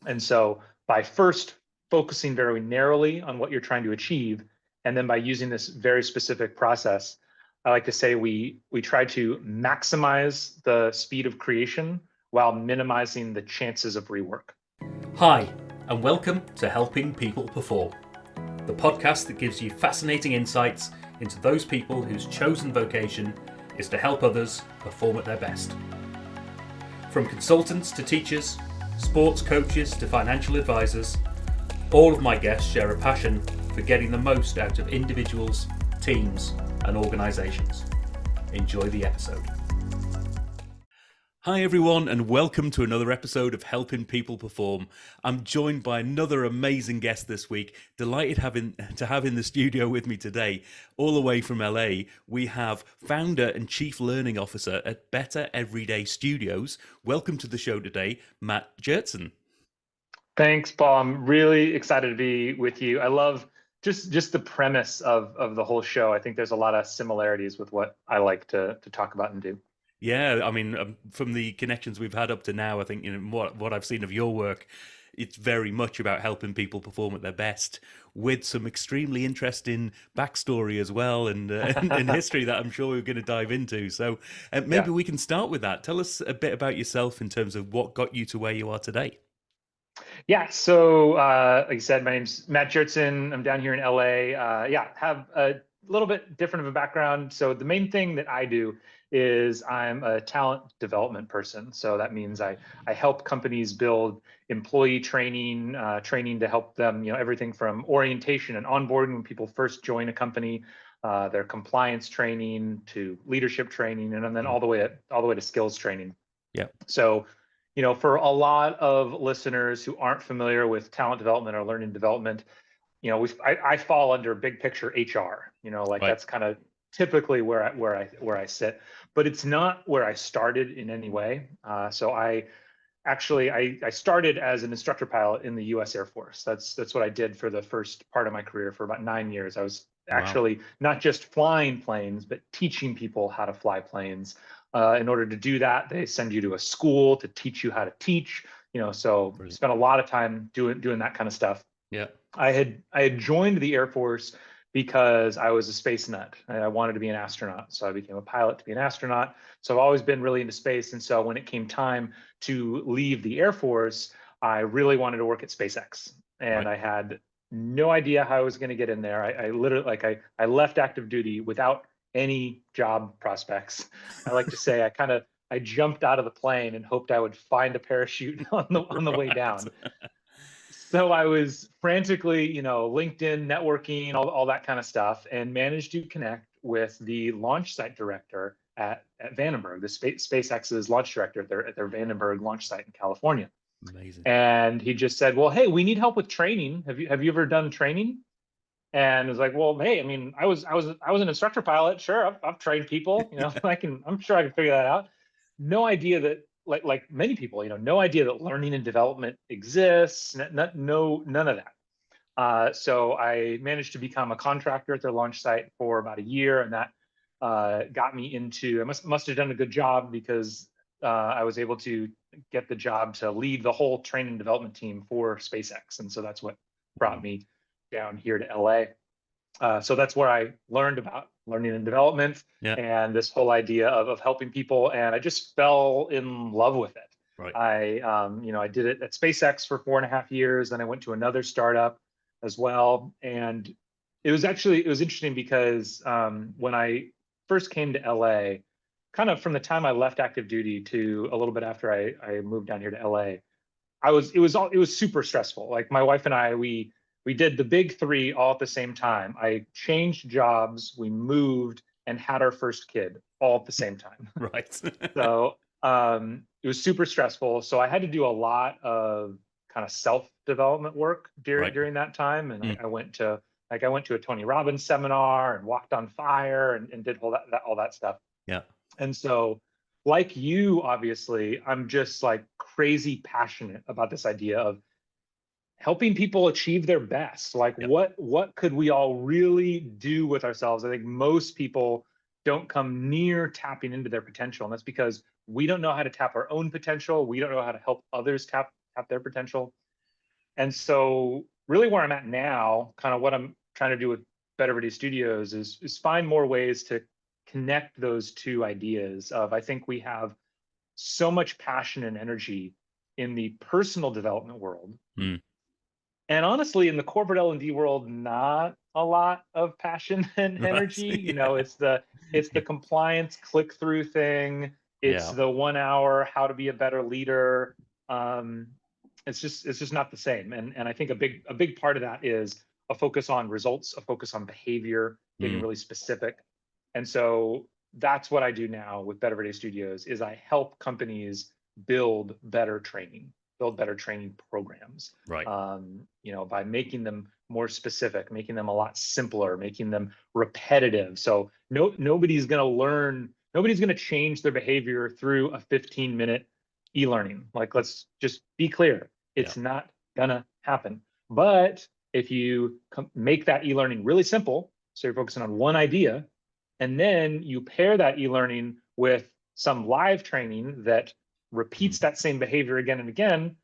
And so by first focusing very narrowly on what you're trying to achieve, and then by using this very specific process, I like to say we try to maximize the speed of creation while minimizing the chances of rework. Hi, and welcome to Helping People Perform, the podcast that gives you fascinating insights into those people whose chosen vocation is to help others perform at their best. From consultants to teachers, sports coaches to financial advisors, all of my guests share a passion for getting the most out of individuals, teams, and organisations. Enjoy the episode. Hi everyone, and welcome to another episode of Helping People Perform. I'm joined by another amazing guest this week. Delighted to have in the studio with me today, all the way from LA. We have founder and chief learning officer at Better Everyday Studios. Welcome to the show today, Matt Gjertsen. Thanks, Paul. I'm really excited to be with you. I love just the premise of the whole show. I think there's a lot of similarities with what I like to talk about and do. Yeah, I mean, from the connections we've had up to now, I think what I've seen of your work, it's very much about helping people perform at their best, with some extremely interesting backstory as well, and history that I'm sure we're going to dive into. So maybe we can start with that. Tell us a bit about yourself in terms of what got you to where you are today. Yeah, so like I said, my name's Matt Gjertsen. I'm down here in LA. Have a little bit different of a background. So the main thing that I do is I'm a talent development person. So that means I help companies build employee training, training to help them, everything from orientation and onboarding when people first join a company, their compliance training to leadership training, and then all the way to skills training. Yeah. So for a lot of listeners who aren't familiar with talent development or learning development, I fall under big picture HR. Right. That's kind of typically where I sit, but it's not where I started in any way. So I started as an instructor pilot in the U.S. Air Force. That's what I did for the first part of my career for about 9 years. I was actually not just flying planes, but teaching people how to fly planes. In order to do that, they send you to a school to teach you how to teach. So spent a lot of time doing that kind of stuff. Yeah. I had joined the Air Force because I was a space nut. I wanted to be an astronaut. So I became a pilot to be an astronaut. So I've always been really into space. And so when it came time to leave the Air Force, I really wanted to work at SpaceX. And I had no idea how I was going to get in there. I literally, I left active duty without any job prospects. I like to say I jumped out of the plane and hoped I would find a parachute on the way down. So I was frantically, LinkedIn, networking, all that kind of stuff, and managed to connect with the launch site director at Vandenberg, the SpaceX's launch director at their Vandenberg launch site in California. Amazing. And he just said, "Well, hey, we need help with training. Have you ever done training?" And it was like, "Well, hey, I mean, I was an instructor pilot. Sure, I've trained people. I'm sure I can figure that out." No idea that, like many people, no idea that learning and development exists. None of that. So I managed to become a contractor at their launch site for about a year, and that got me into. I must have done a good job because I was able to get the job to lead the whole training and development team for SpaceX, and so that's what brought me down here to LA. So that's where I learned about learning and development and this whole idea of helping people. And I just fell in love with it. Right. I did it at SpaceX for 4.5 years. Then I went to another startup as well. And it was interesting because when I first came to LA, kind of from the time I left active duty to a little bit after I moved down here to LA, it was super stressful. Like my wife and I, we did the big three all at the same time. I changed jobs, we moved, and had our first kid all at the same time. Right. So it was super stressful. So I had to do a lot of kind of self-development work during that time. And I went to a Tony Robbins seminar and walked on fire and did all that stuff. Yeah. And so, like you, obviously, I'm just like crazy passionate about this idea of helping people achieve their best. Like what could we all really do with ourselves? I think most people don't come near tapping into their potential. And that's because we don't know how to tap our own potential. We don't know how to help others tap their potential. And so really where I'm at now, kind of what I'm trying to do with Better Everyday Studios is find more ways to connect those two ideas of, I think we have so much passion and energy in the personal development world. Mm. And honestly, in the corporate L&D world, not a lot of passion and Right. energy. You Yeah. know, it's the compliance click through thing. It's Yeah. the 1 hour how to be a better leader. Um, it's just not the same. And I think a big part of that is a focus on results, a focus on behavior, getting Mm. really specific. And so that's what I do now with Better Everyday Studios is I help companies build better training, build better training programs, Right. by making them more specific, making them a lot simpler, making them repetitive. So nobody's going to learn, nobody's going to change their behavior through a 15-minute e-learning. Like, let's just be clear, Yeah. it's not gonna happen. But if you make that e-learning really simple, so you're focusing on one idea, and then you pair that e-learning with some live training that repeats that same behavior again and again,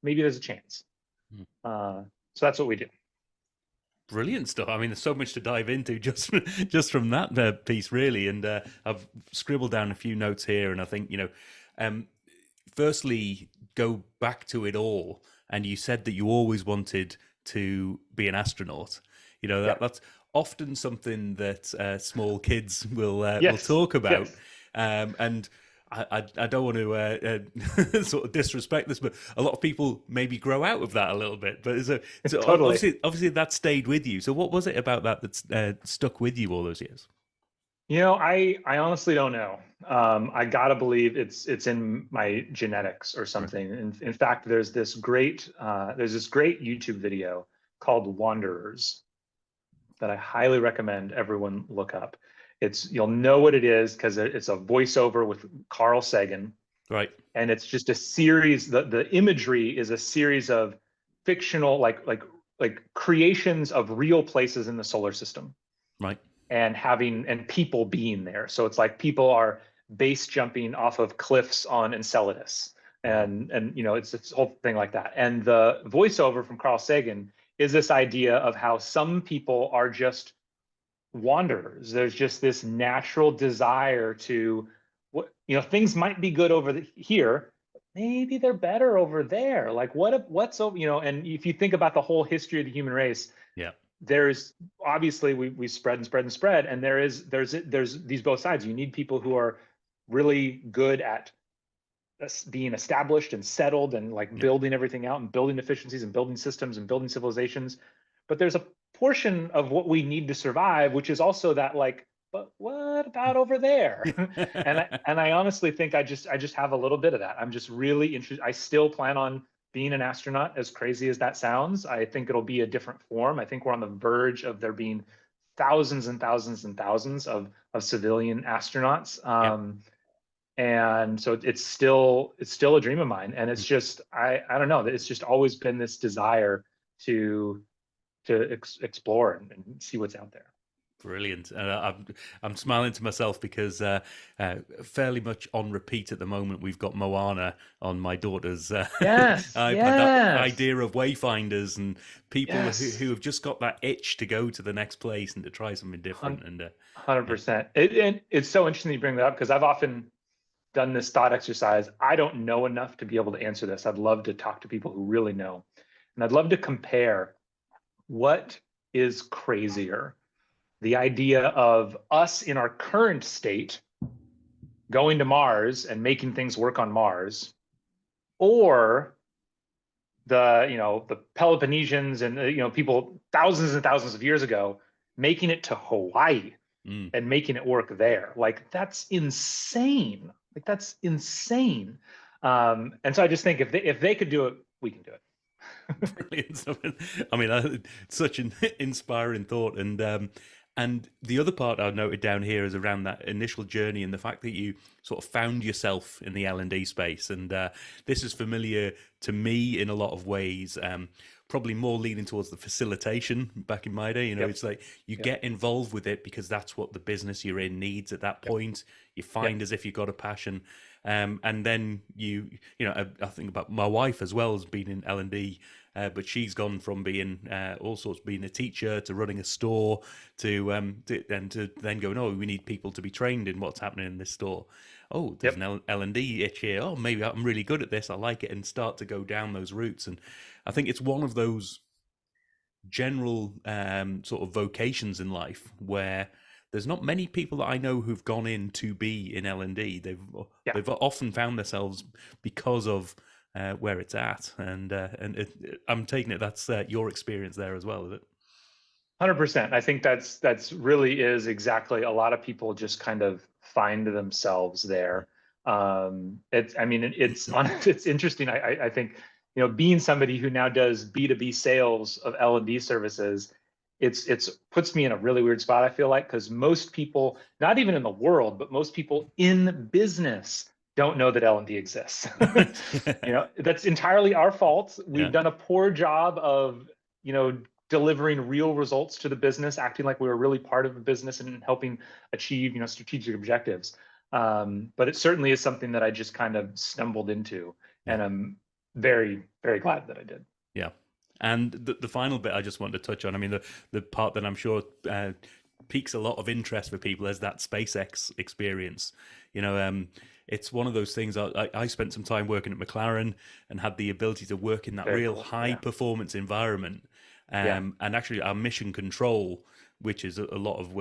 maybe there's a chance. Mm. So that's what we do. Brilliant stuff. I mean, there's so much to dive into just from that piece, really. And I've scribbled down a few notes here, and I think firstly, go back to it all. And you said that you always wanted to be an astronaut. Yeah. That's often something that small kids will Yes. talk about, Yes. and I don't want to sort of disrespect this, but a lot of people maybe grow out of that a little bit. But so Totally. obviously that stayed with you. So what was it about that that stuck with you all those years? I honestly don't know. I gotta believe it's in my genetics or Right. something. In fact, there's this great YouTube video called Wanderers that I highly recommend everyone look up. You'll know what it is because it's a voiceover with Carl Sagan, Right. and it's just a series. The imagery is a series of fictional, like creations of real places in the solar system, Right. and people being there. So it's like people are base jumping off of cliffs on Enceladus, Wow. and it's this whole thing like that. And the voiceover from Carl Sagan is this idea of how some people are just wanderers. There's just this natural desire to, things might be good over here, but maybe they're better over there. Like, what's over, and if you think about the whole history of the human race, Yeah. there's obviously we spread and spread and spread, and there's these both sides. You need people who are really good at being established and settled and like Yeah. building everything out and building efficiencies and building systems and building civilizations. But there's a portion of what we need to survive, which is also that, like, but what about over there? and I honestly think I just have a little bit of that. I'm just really interested. I still plan on being an astronaut, as crazy as that sounds. I think it'll be a different form. I think we're on the verge of there being thousands and thousands and thousands of civilian astronauts. Yeah. And so it's still a dream of mine. And it's just, I don't know, it's just always been this desire to explore and see what's out there. Brilliant. I'm smiling to myself because fairly much on repeat at the moment, we've got Moana on my daughter's Yes, iPad. That yes, idea of wayfinders and people yes. who have just got that itch to go to the next place and to try something different. And 100%. And it's so interesting you bring that up because I've often done this thought exercise. I don't know enough to be able to answer this. I'd love to talk to people who really know. And I'd love to compare what is crazier, the idea of us in our current state going to Mars and making things work on Mars, or the Peloponnesians and people thousands and thousands of years ago making it to Hawaii mm, and making it work there. Like, that's insane. Like, that's insane. And so I just think if they could do it, we can do it. brilliant. I mean, such an inspiring thought. And the other part I noted down here is around that initial journey and the fact that you sort of found yourself in the L&D space. And this is familiar to me in a lot of ways. Probably more leaning towards the facilitation back in my day. Yep. It's like you Yep. get involved with it because that's what the business you're in needs at that point. You find as if you've got a passion. And then I think about my wife as well has been in L&D, but she's gone from being all sorts, being a teacher to running a store to then going, oh, we need people to be trained in what's happening in this store. Oh, there's Yep. an L&D itch here. Oh, maybe I'm really good at this. I like it, and start to go down those routes. And I think it's one of those general sort of vocations in life where there's not many people that I know who've gone in to be in L&D. Yeah. They've often found themselves because of where it's at, and I'm taking it that's your experience there as well, is it? 100%. I think that's really is exactly, a lot of people just kind of find themselves there. It's, I mean, it's interesting. I think, being somebody who now does B2B sales of L&D services, it's puts me in a really weird spot, I feel like, because most people, not even in the world, but most people in business don't know that L&D exists. That's entirely our fault. We've Yeah. done a poor job of, you know, delivering real results to the business, acting like we were really part of the business and helping achieve, strategic objectives. But it certainly is something that I just kind of stumbled into, Yeah. and I'm very, very glad that I did. Yeah. And the final bit I just wanted to touch on, I mean, the part that I'm sure piques a lot of interest for people is that SpaceX experience. It's one of those things. I spent some time working at McLaren and had the ability to work in that Very real cool. high Yeah. performance environment. Yeah. And actually, our mission control, which is a lot of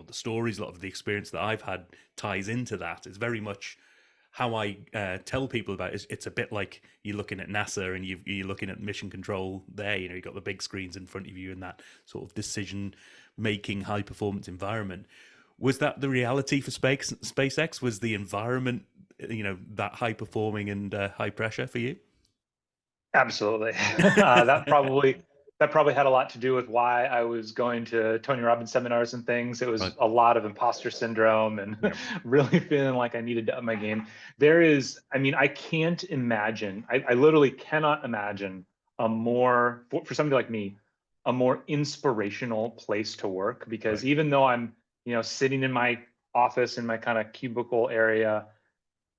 the stories, a lot of the experience that I've had, ties into that. It's very much how I tell people about it. It's a bit like you're looking at NASA and you're looking at mission control there. You've got the big screens in front of you in that sort of decision making, high performance environment. Was that the reality for SpaceX? Was the environment, that high performing and high pressure for you? Absolutely. That probably had a lot to do with why I was going to Tony Robbins seminars and things. It was Right. a lot of imposter syndrome and Yeah. really feeling like I needed to up my game. I mean, I can't imagine, I literally cannot imagine for somebody like me, a more inspirational place to work, because Right. even though I'm, sitting in my office in my kind of cubicle area,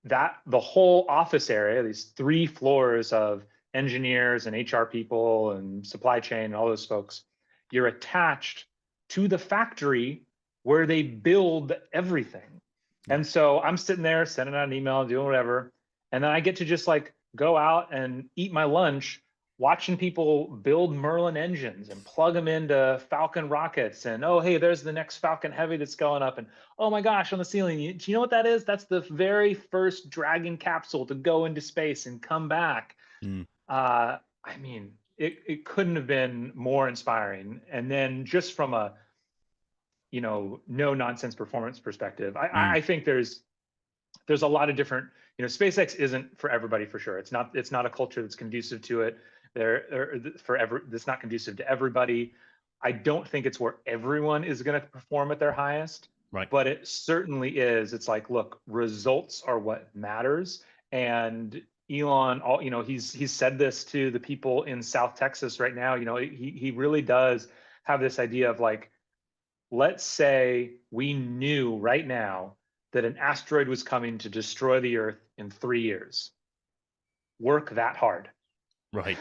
that the whole office area, these 3 floors of engineers and HR people and supply chain and all those folks, you're attached to the factory where they build everything. Yeah. And so I'm sitting there sending out an email, doing whatever. And then I get to just like go out and eat my lunch watching people build Merlin engines and plug them into Falcon rockets. And oh, hey, there's the next Falcon Heavy that's going up. And oh my gosh, on the ceiling, do you know what that is? That's the very first Dragon capsule to go into space and come back. Mm. I mean, it couldn't have been more inspiring. And then just from a, no nonsense performance perspective, Mm. I think there's a lot of different, SpaceX isn't for everybody, for sure. It's not a culture that's conducive to it. That's not conducive to everybody. I don't think it's where everyone is going to perform at their highest, Right. but it certainly is. It's like, look, results are what matters. And Elon, he's said this to the people in South Texas right now. He really does have this idea of like, let's say we knew right now that an asteroid was coming to destroy the Earth in 3 years. Work that hard. Right.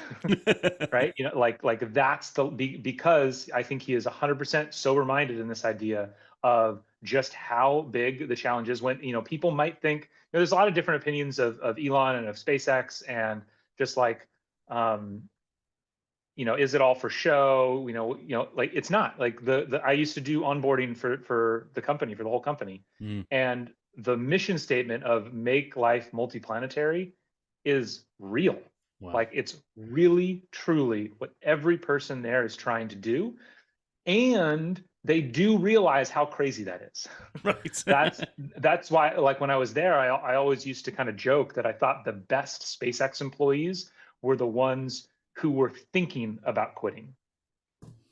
Right? Like that's because I think he is 100% sober minded in this idea of just how big the challenge is. When people might think, there's a lot of different opinions of Elon and of SpaceX, and just like is it all for show? Like it's not. Like the I used to do onboarding for the company, for the whole company, Mm. and the mission statement of make life multiplanetary is real. Wow. Like it's really truly what every person there is trying to do, and they do realize how crazy that is. Right. That's why, like when I was there, I always used to kind of joke that I thought the best SpaceX employees were the ones who were thinking about quitting,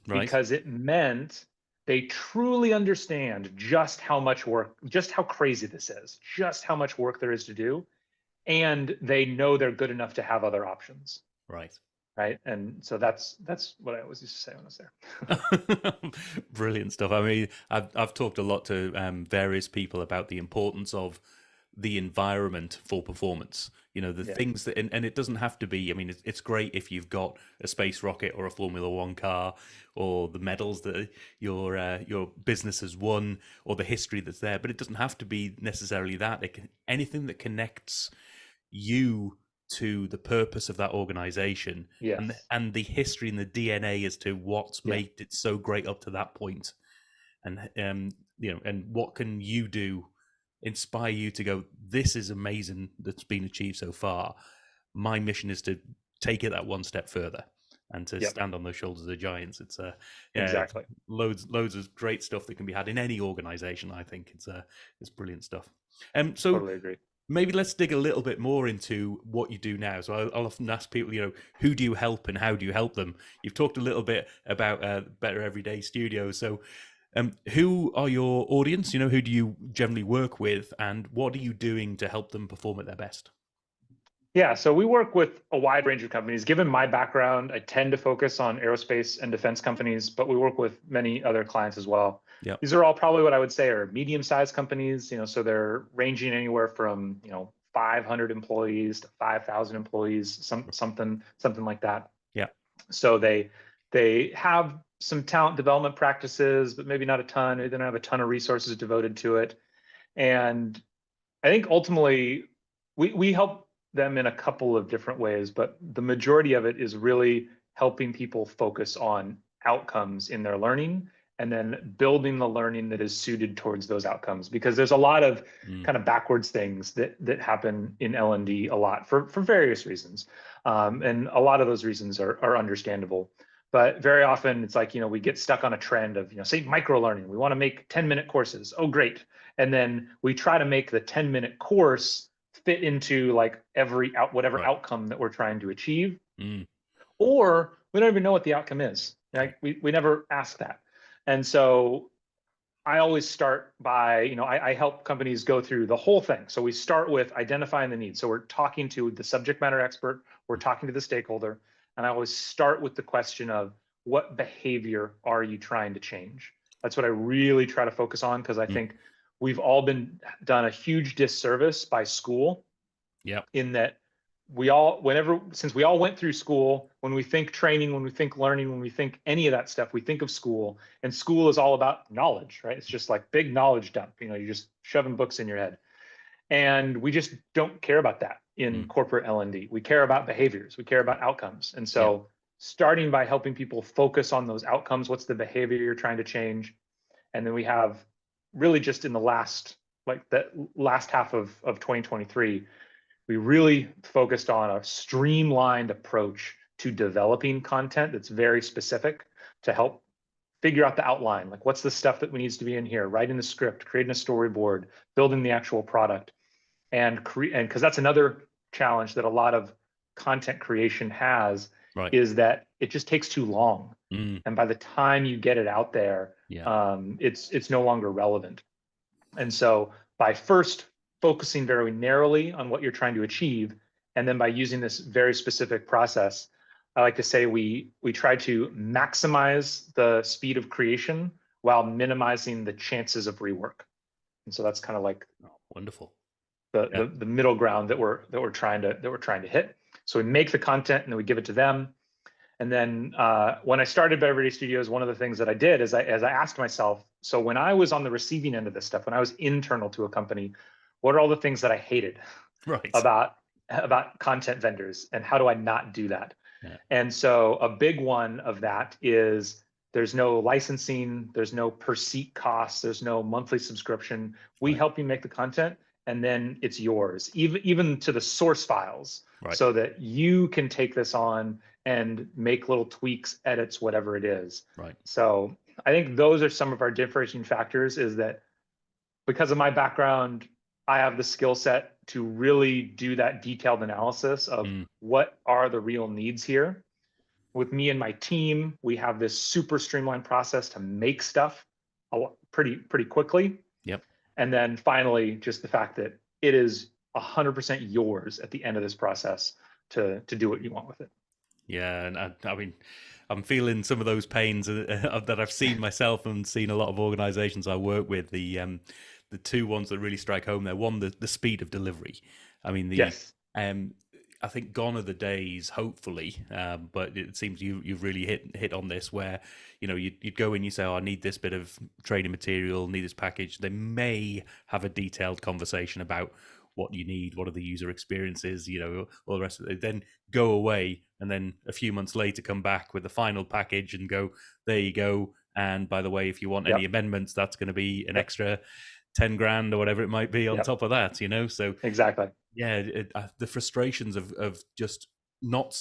Right. because it meant they truly understand just how much work, just how crazy this is, just how much work there is to do, and they know they're good enough to have other options. Right. Right. And so that's what I always used to say when I was there. Brilliant stuff. I mean, I've talked a lot to various people about the importance of the environment for performance. You know, the Yeah. things that, and it doesn't have to be, I mean, it's great if you've got a space rocket or a Formula One car, or the medals that your business has won, or the history that's there, but it doesn't have to be necessarily that. It can, anything that connects you to the purpose of that organization, Yes. and the history and the DNA as to what's Yeah. made it so great up to that point. And you know, and what can you do, inspire you to go, this is amazing that's been achieved so far. My mission is to take it that one step further and to Yep. stand on those shoulders of giants. It's yeah, Exactly. loads of great stuff that can be had in any organization. I think it's brilliant stuff. So Totally agree. maybe let's dig a little bit more into what you do now. So I'll often ask people, you know, who do you help and how do you help them? You've talked a little bit about Better Everyday Studios. So who are your audience? You know, who do you generally work with, and what are you doing to help them perform at their best? Yeah, so we work with a wide range of companies. Given my background, I tend to focus on aerospace and defense companies, but we work with many other clients as well. Yeah. These are all probably what I would say are medium-sized companies, so they're ranging anywhere from, 500 employees to 5,000 employees, something like that. Yeah. So they have some talent development practices, but maybe not a ton. They don't have a ton of resources devoted to it. And I think ultimately we help them in a couple of different ways, but the majority of it is really helping people focus on outcomes in their learning and then building the learning that is suited towards those outcomes, because there's a lot of kind of backwards things that happen in L&D a lot for various reasons. And a lot of those reasons are understandable. But very often it's like, we get stuck on a trend of, say micro learning. We want to make 10-minute courses. Oh, great. And then we try to make the 10-minute course fit into like whatever Right. outcome that we're trying to achieve. Or we don't even know what the outcome is. Like we never ask that. And so I always start by, I help companies go through the whole thing. So we start with identifying the need. So we're talking to the subject matter expert, we're talking to the stakeholder, and I always start with the question of what behavior are you trying to change? That's what I really try to focus on, because I think we've all done a huge disservice by school. Yeah. In that since we all went through school, when we think training, when we think learning, when we think any of that stuff, we think of school, and school is all about knowledge, right? It's just like big knowledge dump. You're just shoving books in your head. And we just don't care about that in corporate L&D. We care about behaviors. We care about outcomes. And so starting by helping people focus on those outcomes, what's the behavior you're trying to change? And then we have really just in the last half of 2023, we really focused on a streamlined approach to developing content that's very specific to help figure out the outline. Like, what's the stuff that needs to be in here? Writing the script, creating a storyboard, building the actual product, and because that's another challenge that a lot of content creation has, is that it just takes too long. And by the time you get it out there, it's no longer relevant. And so by first focusing very narrowly on what you're trying to achieve, and then by using this very specific process, I like to say we try to maximize the speed of creation while minimizing the chances of rework. And so that's kind of like wonderful. The middle ground that we're trying to hit. So we make the content and then we give it to them. And then when I started Better Everyday Studios, one of the things that I did is I asked myself, so when I was on the receiving end of this stuff, when I was internal to a company, what are all the things that I hated about content vendors, and how do I not do that? And so a big one of that is there's no licensing, there's no per seat costs, there's no monthly subscription. We help you make the content, and then it's yours, even to the source files, so that you can take this on and make little tweaks, edits, whatever it is. So I think those are some of our differentiating factors, is that because of my background, I have the skill set to really do that detailed analysis of what are the real needs here. With me and my team, we have this super streamlined process to make stuff pretty quickly. And then finally, just the fact that it is 100% yours at the end of this process to do what you want with it. Yeah, and I mean, I'm feeling some of those pains that I've seen myself and seen a lot of organisations I work with. The the two ones that really strike home there. One, the speed of delivery. I mean, Yes. I think gone are the days, hopefully, but it seems you've really hit on this, where you'd go in, you say, oh, I need this bit of training material, need this package. They may have a detailed conversation about what you need, what are the user experiences, all the rest of it. Then go away, and then a few months later come back with the final package and go, there you go. And by the way, if you want any amendments, that's going to be an extra 10 grand or whatever it might be on top of that, So exactly. Yeah, the frustrations of just not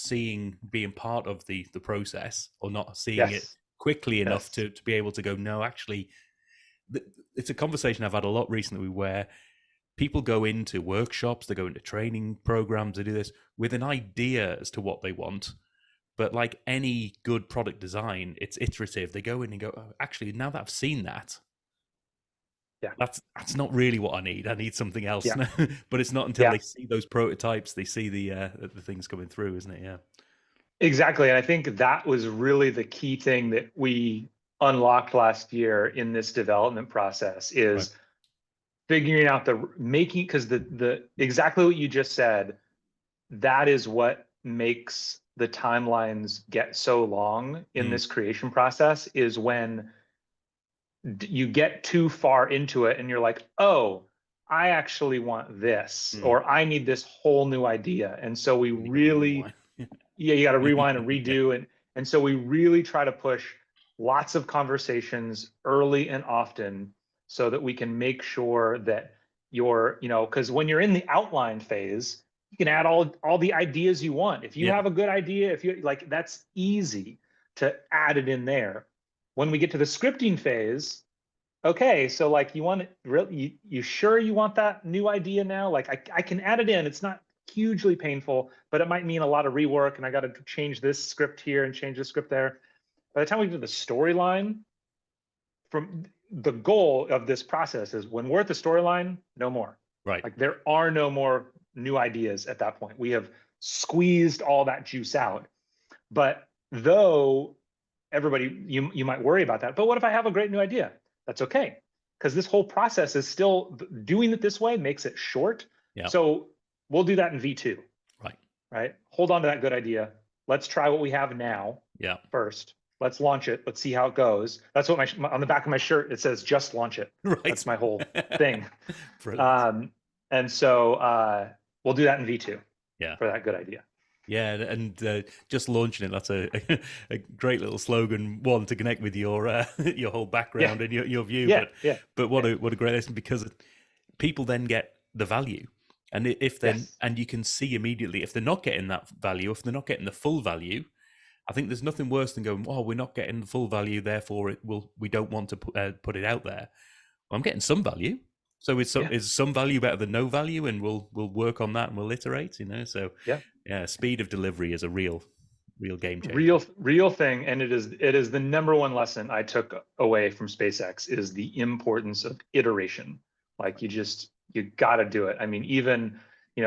being part of the process, or not seeing it quickly enough to be able to go, no, actually, it's a conversation I've had a lot recently, where people go into workshops, they go into training programs, they do this with an idea as to what they want. But like any good product design, it's iterative. They go in and go, oh, actually, now that I've seen that, that's not really what I need. I need something else. But it's not until they see those prototypes, they see the things coming through, isn't it? Yeah. Exactly. And I think that was really the key thing that we unlocked last year in this development process, is figuring out because the exactly what you just said, that is what makes the timelines get so long in this creation process, is when you get too far into it and you're like, oh, I actually want this, or I need this whole new idea. And so we really, you got to rewind and redo. And so we really try to push lots of conversations early and often, so that we can make sure that because when you're in the outline phase, you can add all the ideas you want. If you have a good idea, if you like, that's easy to add it in there. When we get to the scripting phase, okay, so like you sure you want that new idea now? Like I can add it in. It's not hugely painful, but it might mean a lot of rework, and I got to change this script here and change this script there. By the time we do the storyline, from the goal of this process is, when we're at the storyline, no more. Right. Like there are no more new ideas at that point. We have squeezed all that juice out. But though everybody, you might worry about that, but what if I have a great new idea? That's okay, because this whole process is still, doing it this way makes it short. So we'll do that in V2. Right. Hold on to that good idea. Let's try what we have now. First. Let's launch it. Let's see how it goes. That's what on the back of my shirt, it says, just launch it. That's my whole thing. And so we'll do that in V2 for that good idea. Yeah, and just launching it, that's a great little slogan, one, to connect with your whole background and your view. But what a great lesson, because people then get the value. And and you can see immediately if they're not getting that value, if they're not getting the full value. I think there's nothing worse than going, oh, we're not getting the full value, therefore we don't want to put it out there. Well, I'm getting some value. So is some value better than no value, and we'll work on that and we'll iterate, So speed of delivery is a real game changer. Real thing, and it is the number one lesson I took away from SpaceX, is the importance of iteration. Like you got to do it. I mean, even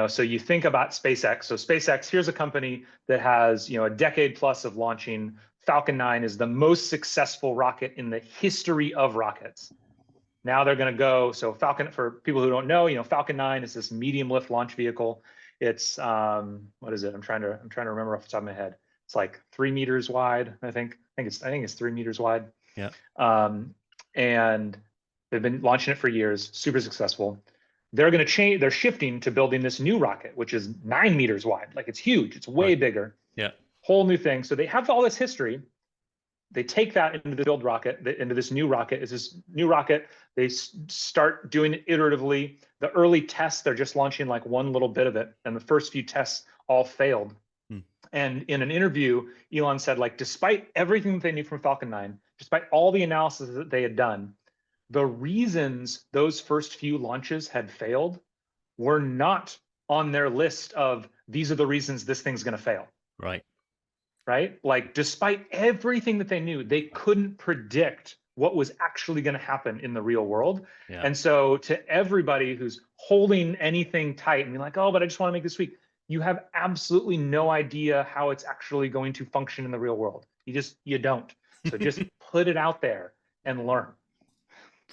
so you think about SpaceX. So SpaceX, here's a company that has a decade plus of launching. Falcon 9 is the most successful rocket in the history of rockets. Now they're going to go. So Falcon, for people who don't know, Falcon 9 is this medium lift launch vehicle. It's what is it? I'm trying to remember off the top of my head. It's like 3 meters wide. I think it's 3 meters wide. Yeah. And they've been launching it for years. Super successful. They're going to change. They're shifting to building this new rocket, which is 9 meters wide. Like, it's huge. It's way bigger. Yeah. Whole new thing. So they have all this history. They take that into the build rocket, into this new rocket. It's this new rocket. They start doing it iteratively. The early tests, they're just launching like one little bit of it. And the first few tests all failed. And in an interview, Elon said, like, despite everything that they knew from Falcon 9, despite all the analysis that they had done, the reasons those first few launches had failed were not on their list of, these are the reasons this thing's going to fail. Right? Like, despite everything that they knew, they couldn't predict what was actually going to happen in the real world. And so to everybody who's holding anything tight and being like, oh, but I just want to make this week, you have absolutely no idea how it's actually going to function in the real world. You don't. So just put it out there and learn.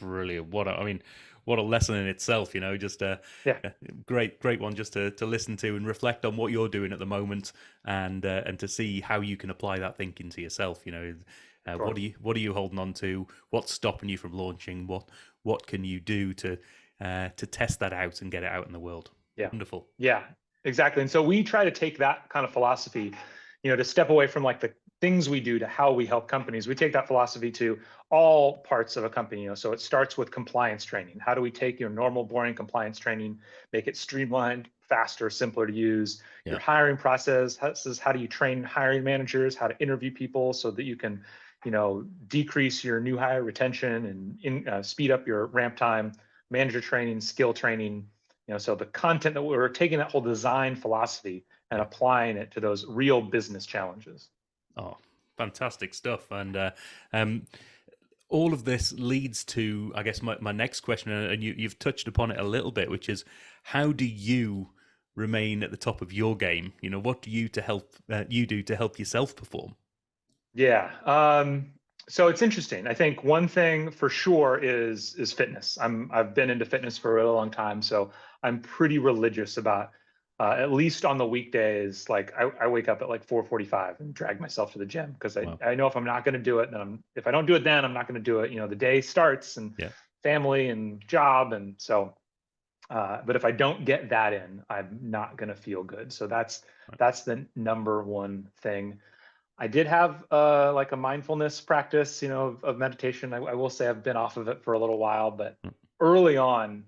Brilliant. What a lesson in itself, just Yeah, a great one just to listen to and reflect on what you're doing at the moment, and to see how you can apply that thinking to yourself. sure. What are you holding on to? What's stopping you from launching? What can you do to test that out and get it out in the world? Yeah. Wonderful. Yeah, exactly. And so we try to take that kind of philosophy, to step away from like the things we do to how we help companies. We take that philosophy to all parts of a company. So it starts with compliance training. How do we take your normal, boring compliance training, make it streamlined, faster, simpler to use? Your Yeah. hiring process, how do you train hiring managers, how to interview people so that you can, decrease your new hire retention and speed up your ramp time, manager training, skill training. So the content that we're taking that whole design philosophy and Yeah. applying it to those real business challenges. Oh, fantastic stuff. And um, all of this leads to, I guess, my next question, and you've touched upon it a little bit, which is how do you remain at the top of your game? What do you do to help yourself perform? Yeah. So it's interesting. I think one thing for sure is fitness. I've been into fitness for a really long time, so I'm pretty religious about at least on the weekdays. Like I wake up at like 4:45 and drag myself to the gym because I, Wow. I know if I'm not going to do it, then if I don't do it then I'm not going to do it. The day starts and Yeah. family and job, and so. But if I don't get that in, I'm not going to feel good. So Right. that's the number one thing. I did have like a mindfulness practice, of meditation. I will say I've been off of it for a little while, but early on,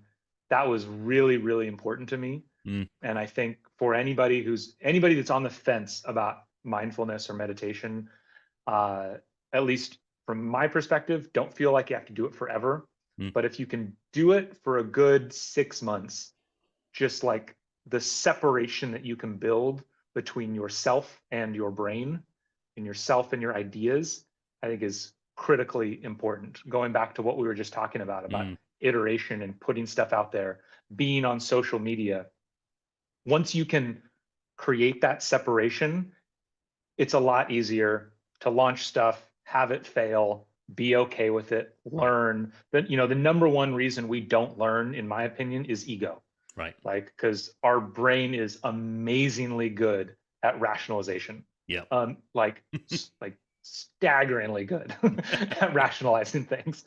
that was really, really important to me. Mm. And I think for anybody that's on the fence about mindfulness or meditation, uh, at least from my perspective, don't feel like you have to do it forever. Mm. But if you can do it for a good 6 months, just like the separation that you can build between yourself and your brain and yourself and your ideas, I think is critically important. Going back to what we were just talking about Mm. iteration and putting stuff out there, being on social media. Once you can create that separation, it's a lot easier to launch stuff, have it fail, be okay with it, Right. learn. But the number one reason we don't learn, in my opinion, is ego. Right. Like, because our brain is amazingly good at rationalization. Yeah. Like staggeringly good at rationalizing things.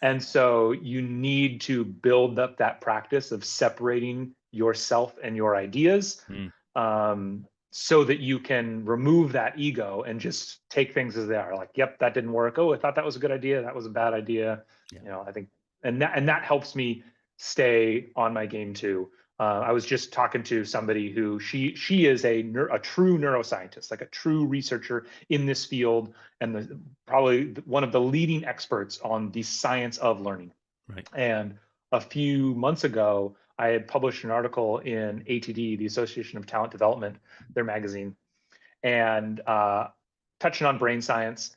And so you need to build up that practice of separating yourself and your ideas, Mm. so that you can remove that ego and just take things as they are. Like, yep, that didn't work. Oh, I thought that was a good idea. That was a bad idea. Yeah. I think, and that helps me stay on my game too. I was just talking to somebody who she is a true neuroscientist, like a true researcher in this field, and probably one of the leading experts on the science of learning. Right. And a few months ago, I had published an article in ATD, the Association of Talent Development, their magazine, and touching on brain science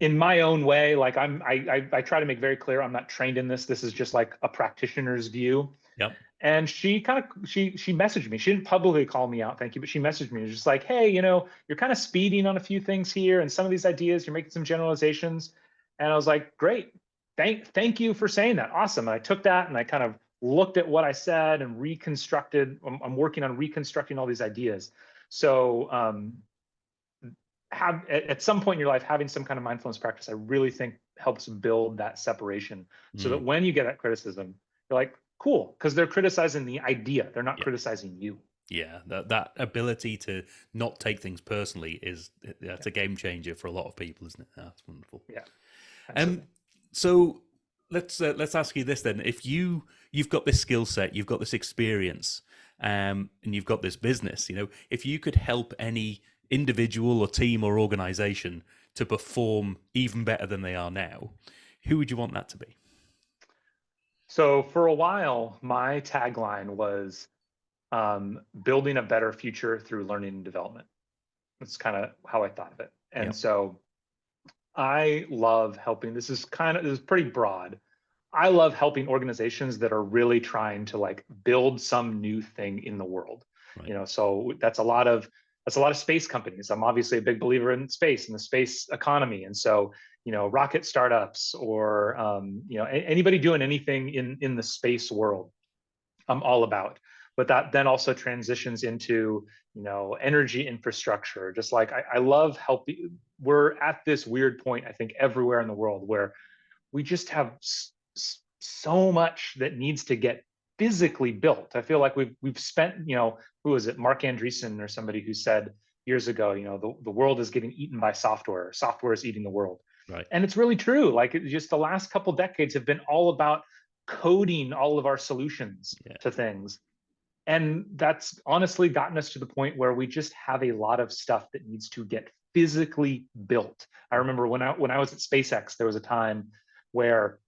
in my own way. Like I try to make very clear I'm not trained in this. This is just like a practitioner's view. Yep. And she messaged me. She didn't publicly call me out, thank you, but she messaged me. Just like, hey, you're kind of speeding on a few things here, and some of these ideas, you're making some generalizations. And I was like, great, thank you for saying that. Awesome. And I took that and I kind of looked at what I said and reconstructed. I'm working on reconstructing all these ideas. So have at some point in your life, having some kind of mindfulness practice, I really think helps build that separation, so that Mm. when you get that criticism, you're like, cool, because they're criticizing the idea, they're not Yeah. criticizing you. Yeah, that ability to not take things personally that's a game changer for a lot of people, isn't it? That's wonderful. Yeah, Um, absolutely. so let's ask you this then: if you've got this skill set, you've got this experience, and you've got this business, if you could help any individual or team or organization to perform even better than they are now, who would you want that to be? So for a while, my tagline was building a better future through learning and development. That's kind of how I thought of it. And Yep. so I love helping. This is pretty broad. I love helping organizations that are really trying to like build some new thing in the world. Right. So that's a lot of space companies. I'm obviously a big believer in space and the space economy. And so, rocket startups or anybody doing anything in the space world, I'm all about. But that then also transitions into energy infrastructure. Just like I love helping. We're at this weird point, I think, everywhere in the world where we just have so much that needs to get physically built. I feel like we've spent, who was it, Mark Andreessen or somebody who said years ago, the world is getting eaten by software. Software is eating the world. Right. And it's really true. Like just the last couple decades have been all about coding all of our solutions to things. And that's honestly gotten us to the point where we just have a lot of stuff that needs to get physically built. I remember when I was at SpaceX, there was a time where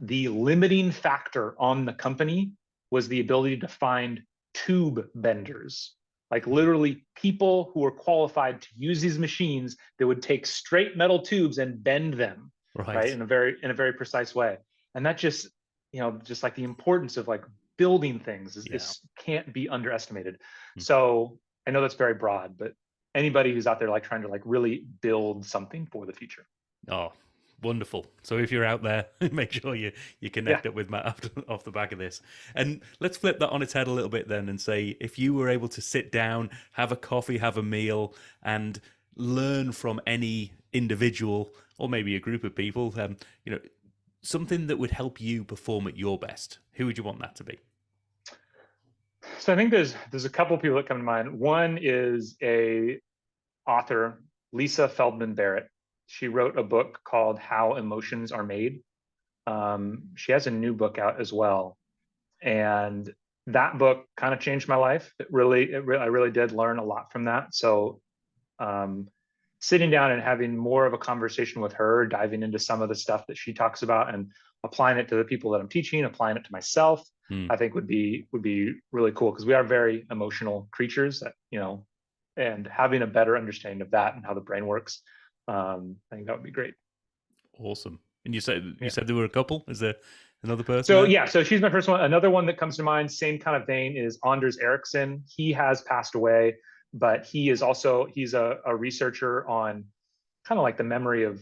the limiting factor on the company was the ability to find tube benders, like literally people who were qualified to use these machines that would take straight metal tubes and bend them, right, in a very precise way. And that just just like the importance of like building things is can't be underestimated. So I know that's very broad, but anybody who's out there like trying to like really build something for the future. Oh, wonderful. So if you're out there, make sure you connect up with Matt off the back of this. And let's flip that on its head a little bit then and say, if you were able to sit down, have a coffee, have a meal, and learn from any individual or maybe a group of people, something that would help you perform at your best, who would you want that to be? So I think there's a couple of people that come to mind. One is a author, Lisa Feldman Barrett. She wrote a book called How Emotions Are Made. She has a new book out as well. And that book kind of changed my life. I really did learn a lot from that. So sitting down and having more of a conversation with her, diving into some of the stuff that she talks about and applying it to the people that I'm teaching, applying it to myself, I think would be really cool, because we are very emotional creatures that, and having a better understanding of that and how the brain works, I think that would be great. Awesome. And you said there were a couple. Is there another person? So she's my first one. Another one that comes to mind, same kind of vein, is Anders Ericsson. He has passed away, but he's a researcher on kind of like the memory of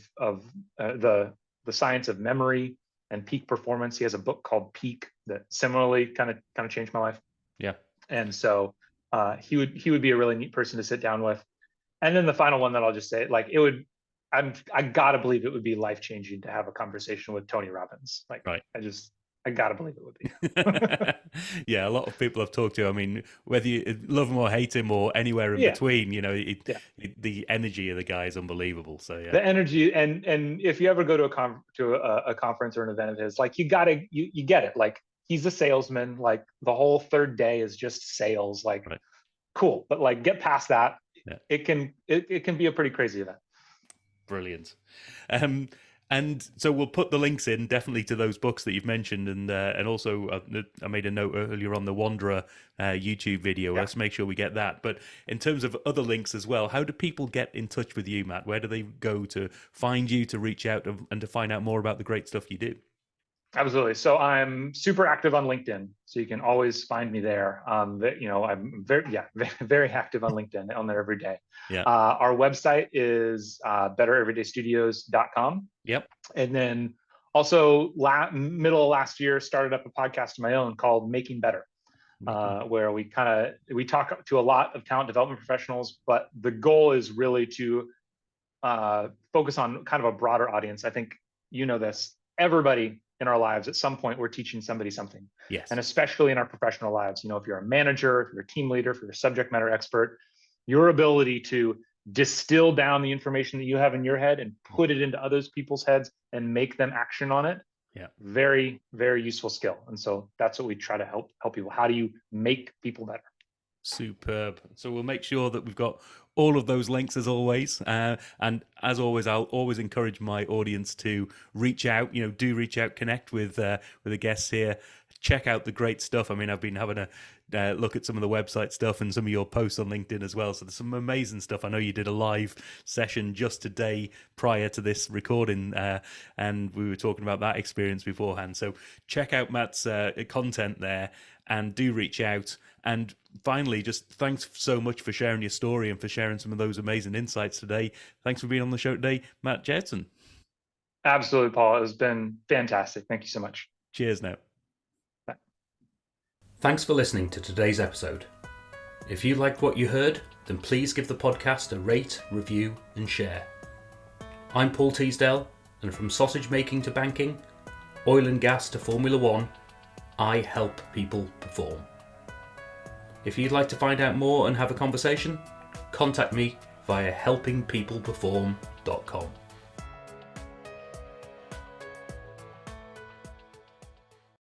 the science of memory and peak performance. He has a book called Peak that similarly kind of changed my life. Yeah. And so he would be a really neat person to sit down with. And then the final one that I'll just say, like, I gotta believe it would be life-changing to have a conversation with Tony Robbins. Like, right. I gotta believe it would be. Yeah, a lot of people I've talked to, I mean, whether you love him or hate him or anywhere in between, the energy of the guy is unbelievable. So yeah, the energy, and if you ever go to a conference or an event of his, like, you get it. Like, he's a salesman. Like, the whole third day is just sales. Like, cool, but like, get past that. Yeah. It can be a pretty crazy event. Brilliant. And so we'll put the links in definitely to those books that you've mentioned, and also I made a note earlier on the Wanderer YouTube video. Let's make sure we get that. But in terms of other links as well, how do people get in touch with you, Matt? Where do they go to find you, to reach out and to find out more about the great stuff you do? Absolutely. So I'm super active on LinkedIn, so you can always find me there. I'm very active on LinkedIn, on there every day. Yeah. Our website is bettereverydaystudios.com. Yep. And then also middle of last year, started up a podcast of my own called Making Better, where we talk to a lot of talent development professionals, but the goal is really to focus on kind of a broader audience. I think this, everybody in our lives, at some point, we're teaching somebody something. Yes. And especially in our professional lives, if you're a manager, if you're a team leader, if you're a subject matter expert, your ability to distill down the information that you have in your head and put it into other people's heads and make them action on it. Yeah. Very, very useful skill. And so that's what we try to help people. How do you make people better? Superb. So we'll make sure that we've got all of those links as always. And as always, I'll always encourage my audience to reach out. Do reach out, connect with the guests here. Check out the great stuff. I mean, I've been having a look at some of the website stuff and some of your posts on LinkedIn as well. So there's some amazing stuff. I know you did a live session just today prior to this recording, and we were talking about that experience beforehand. So check out Matt's content there and do reach out. And finally, just thanks so much for sharing your story and for sharing some of those amazing insights today. Thanks for being on the show today, Matt Gjertsen. Absolutely, Paul. It has been fantastic. Thank you so much. Cheers now. Bye. Thanks for listening to today's episode. If you liked what you heard, then please give the podcast a rate, review, and share. I'm Paul Teasdale, and from sausage making to banking, oil and gas to Formula One, I help people perform. If you'd like to find out more and have a conversation, contact me via helpingpeopleperform.com.